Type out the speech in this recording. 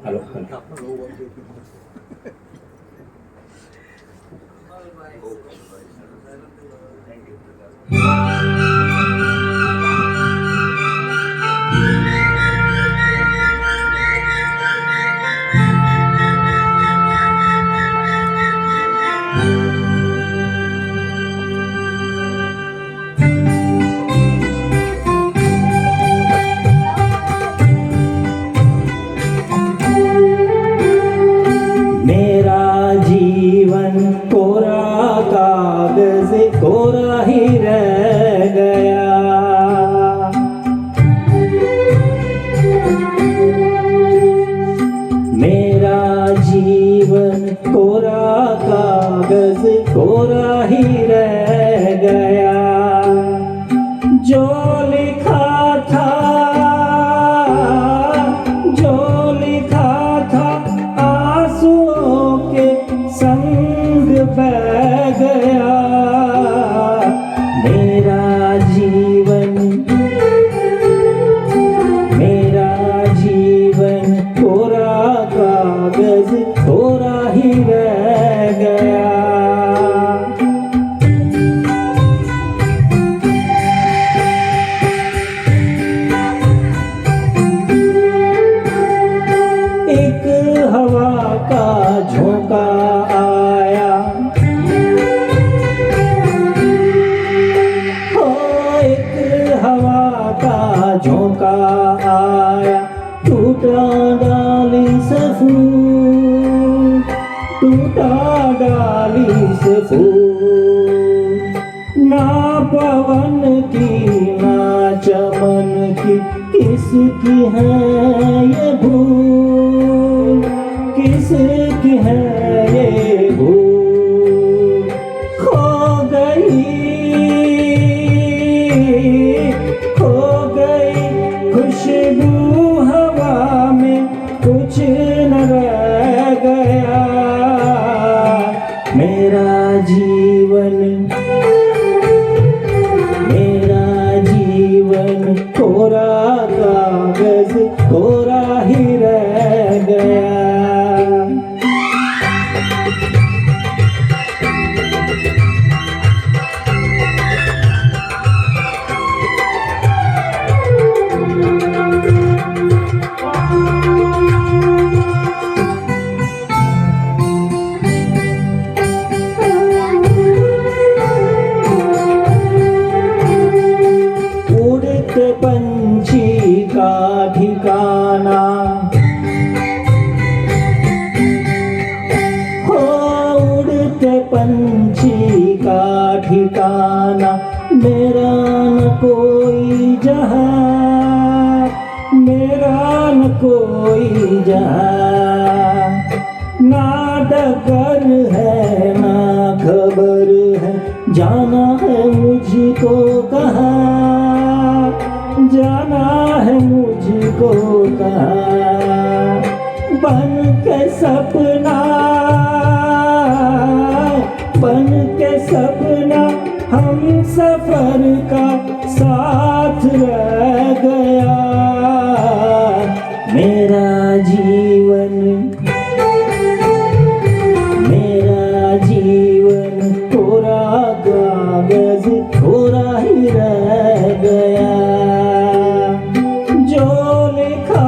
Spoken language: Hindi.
हॅलो. मेरा जीवन कोरा कागज कोरा ही रह गया। मेरा जीवन कोरा कागज कोरा ही रह गया। जो लिखा था, जो लिखा था आंसुओं के संग बह गया। मेरा जीवन, मेरा जीवन कोरा कागज कोरा ही रह गया। एक हवा का झोंका आया, हो एक हवा का झोंका आया। टूटा डाली से फूल, टूटा डाली से फूल। ना पवन की ना चमन की किसकी है ये भूल, किसकी है ये भूल। खो गई, खो गई खुशबू हवा में, कुछ न रह गया। मेरा जीवन, मेरा जीवन कोरा कागज कोरा ही रह गया। उड़ते पंछी का ठिकाना, हो उड़ते पंछी का ठिकाना। मेरा न कोई जहां, मेरा न कोई जहां। ना डगर है ना खबर है, जाना है मुझको कहाँ, जाना है मुझको कहाँ। बन के सपना, बन के सपना हम सफर का साथ रह गया। मेरा जीवन, मेरा जीवन कोरा कागज कोरा ही रह गया। जो लिखा